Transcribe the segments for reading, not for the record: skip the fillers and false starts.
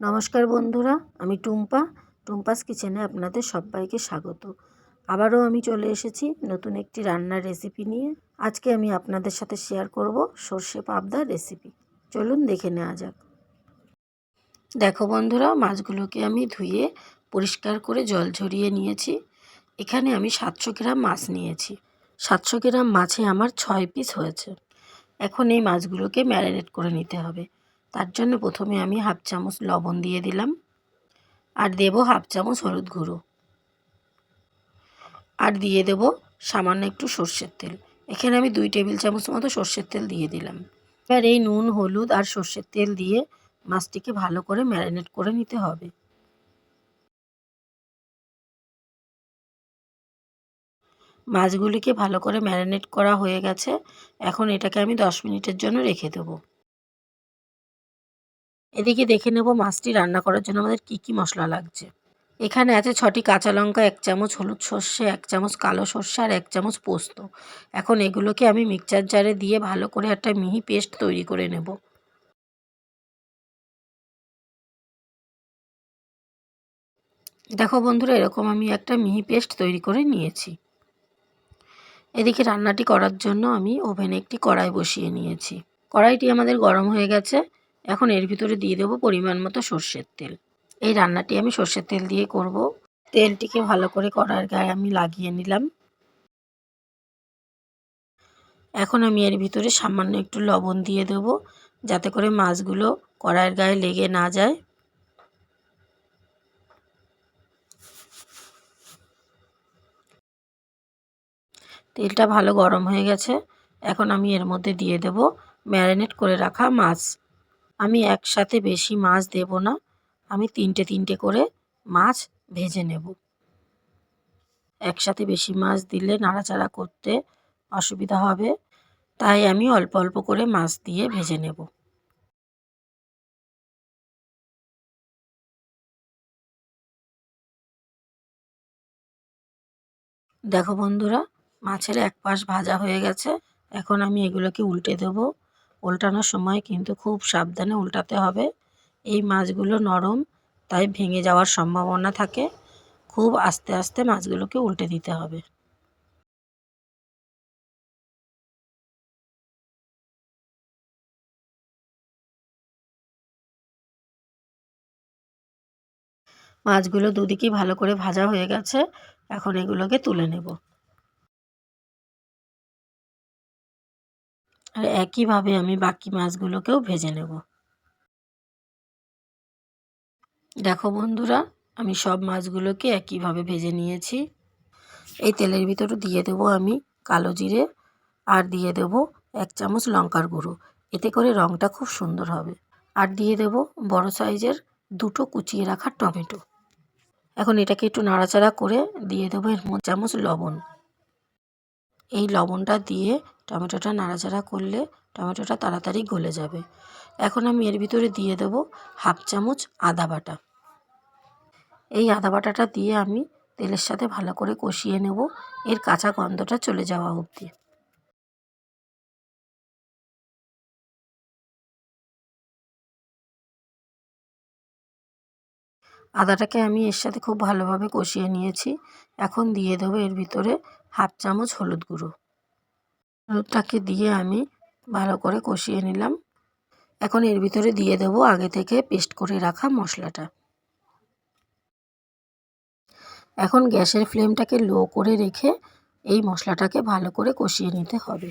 নমস্কার বন্ধুরা, আমি টুম্পাস কিচেনে আপনাদের সবাইকে স্বাগত। আবারও আমি চলে এসেছি নতুন একটি রান্নার রেসিপি নিয়ে। আজকে আমি আপনাদের সাথে শেয়ার করব সর্ষে পাবদার রেসিপি। চলুন দেখে নেওয়া যাক। দেখো বন্ধুরা, মাছগুলোকে আমি ধুয়ে পরিষ্কার করে জল ঝরিয়ে নিয়েছি। এখানে আমি 700 গ্রাম মাছ নিয়েছি। 700 গ্রাম মাছে আমার 6 পিস হয়েছে। এখন এই মাছগুলোকে ম্যারিনেট করে নিতে হবে। তার জন্য প্রথমে আমি হাফ চামচ লবণ দিয়ে দিলাম, আর দেব হাফ চামচ হলুদ গুঁড়ো, আর দিয়ে দেব সামান্য একটু সর্ষের তেল। এখানে আমি 2 টেবিল চামচ মতো সর্ষের তেল দিয়ে দিলাম। এবার এই নুন, হলুদ আর সর্ষের তেল দিয়ে মাছটিকে ভালো করে ম্যারিনেট করে নিতে হবে। মাছগুলিকে ভালো করে ম্যারিনেট করা হয়ে গেছে। এখন এটাকে আমি 10 মিনিটের জন্য রেখে দেব। এদিকে দেখে নেব মাছটি রান্না করার জন্য আমাদের কি মশলা লাগছে। এখানে আছে 6টি কাঁচা লঙ্কা, 1 চামচ হলুদ সর্ষে, 1 চামচ কালো সর্ষে আর 1 চামচ পোস্ত। এখন এগুলোকে আমি মিক্সচার জারে দিয়ে ভালো করে একটা মিহি পেস্ট তৈরি করে নেব। দেখো বন্ধুরা, এরকম আমি একটা মিহি পেস্ট তৈরি করে নিয়েছি। এদিকে রান্নাটি করার জন্য আমি ওভেনে একটি কড়াই বসিয়ে নিয়েছি। কড়াইটি আমাদের গরম হয়ে গেছে। এখন এর ভিতরে দিয়ে দেব পরিমাণ মতো সর্ষের তেল। এই রান্নাটি আমি সর্ষের তেল দিয়ে করব। তেলটিকে ভালো করে কড়াইয়ের গায়ে আমি লাগিয়ে নিলাম। এখন আমি এর ভিতরে সামান্য একটু লবণ দিয়ে দেব, যাতে করে মাছগুলো কড়াইয়ের গায়ে লেগে না যায়। তেলটা ভালো গরম হয়ে গেছে। এখন আমি এর মধ্যে দিয়ে দেব ম্যারিনেট করে রাখা মাছ। আমি একসাথে বেশি মাছ দেব না, আমি তিনটে করে মাছ ভেজে নেব। একসাথে বেশি মাছ দিলে নাড়াচাড়া করতে অসুবিধা হবে, তাই আমি অল্প অল্প করে মাছ দিয়ে ভেজে নেব। দেখো বন্ধুরা, মাছের এক পাশ ভাজা হয়ে গেছে। এখন আমি এগুলোকে উল্টে দেব। উল্টানোর সময় কিন্তু খুব সাবধানে উল্টাতে হবে। এই মাছগুলো নরম, তাই ভেঙে যাওয়ার সম্ভাবনা থাকে। খুব আস্তে আস্তে মাছগুলোকে উল্টে দিতে হবে। মাছগুলো দুদিকেই ভালো করে ভাজা হয়ে গেছে। এখন এগুলোকে তুলে নেব। আর একইভাবে আমি বাকি মাছগুলোকেও ভেজে নেব। দেখো বন্ধুরা, আমি সব মাছগুলোকে একইভাবে ভেজে নিয়েছি। এই তেলের ভিতরে দিয়ে দেবো আমি কালো জিরে, আর দিয়ে দেব 1 চামচ লঙ্কার গুঁড়ো। এতে করে রঙটা খুব সুন্দর হবে। আর দিয়ে দেব বড় সাইজের 2টো কুচিয়ে রাখা টমেটো। এখন এটাকে একটু নাড়াচাড়া করে দিয়ে দেবো এর মধ্যে চামচ লবণ। এই লবণটা দিয়ে টমেটোটা নাড়াচাড়া করলে টমেটোটা তাড়াতাড়ি গলে যাবে। এখন আমি এর ভিতরে দিয়ে দেব হাফ চামচ আদা বাটা। এই আদা বাটাটা দিয়ে আমি তেলের সাথে ভালো করে কষিয়ে নেব, এর কাঁচা গন্ধটা চলে যাওয়া অবধি। আদাটাকে আমি এর সাথে খুব ভালোভাবে কষিয়ে নিয়েছি। এখন দিয়ে দেবো এর ভিতরে হাফ চামচ হলুদ গুঁড়ো। হলুদটাকে দিয়ে আমি ভালো করে কষিয়ে নিলাম। এখন এর ভিতরে দিয়ে দেবো আগে থেকে পেস্ট করে রাখা মশলাটা। এখন গ্যাসের ফ্লেমটাকে লো করে রেখে এই মশলাটাকে ভালো করে কষিয়ে নিতে হবে।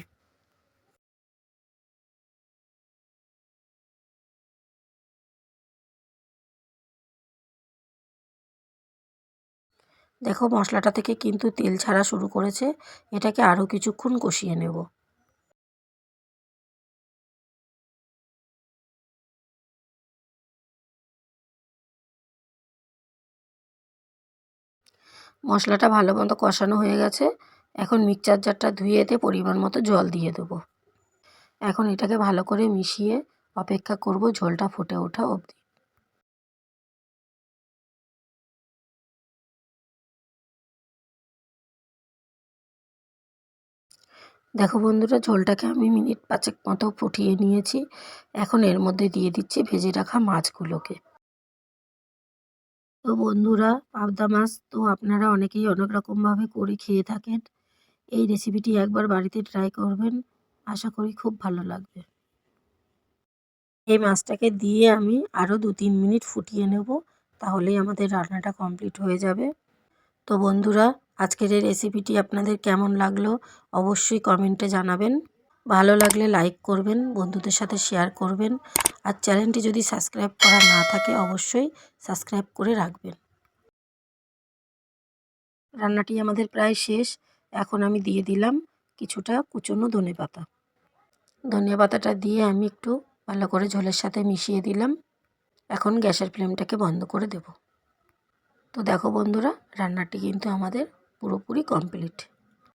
দেখো মশলাটা থেকে কিন্তু তেল ছাড়া শুরু করেছে। এটাকে আরও কিছুক্ষণ কষিয়ে নেব। মশলাটা ভালো মতো কষানো হয়ে গেছে। এখন মিক্সচার জারটা ধুয়ে এতে পরিমাণ মতো জল দিয়ে দেবো। এখন এটাকে ভালো করে মিশিয়ে অপেক্ষা করব ঝোলটা ফুটে ওঠা অবধি। দেখো বন্ধুরা, ঝোলটাকে আমি মিনিট 5 মতো ফুটিয়ে নিয়েছি। এখন এর মধ্যে দিয়ে দিচ্ছি ভেজে রাখা মাছগুলোকে। তো বন্ধুরা, পাবদা মাছ তো আপনারা অনেকেই অনেক রকমভাবে করে খেয়ে থাকেন। এই রেসিপিটি একবার বাড়িতে ট্রাই করবেন, আশা করি খুব ভালো লাগবে। এই মাছটাকে দিয়ে আমি আরও 2-3 মিনিট ফুটিয়ে নেব, তাহলেই আমাদের রান্নাটা কমপ্লিট হয়ে যাবে। তো বন্ধুরা, আজকের এই রেসিপিটি আপনাদের কেমন লাগলো অবশ্যই কমেন্টে জানাবেন। ভালো লাগলে লাইক করবেন, বন্ধুদের সাথে শেয়ার করবেন, আর চ্যানেলটি যদি সাবস্ক্রাইব করা না থাকে অবশ্যই সাবস্ক্রাইব করে রাখবেন। রান্নাটি আমাদের প্রায় শেষ। এখন আমি দিয়ে দিলাম কিছুটা কুচনো ধনেপাতা। ধনেপাতাটা দিয়ে আমি একটু ভালো করে ঝোলের সাথে মিশিয়ে দিলাম। এখন গ্যাসের ফ্লেমটাকে বন্ধ করে দেব। তো দেখো বন্ধুরা, রান্নাটি কিন্তু আমাদের পুরোপুরি কমপ্লিট।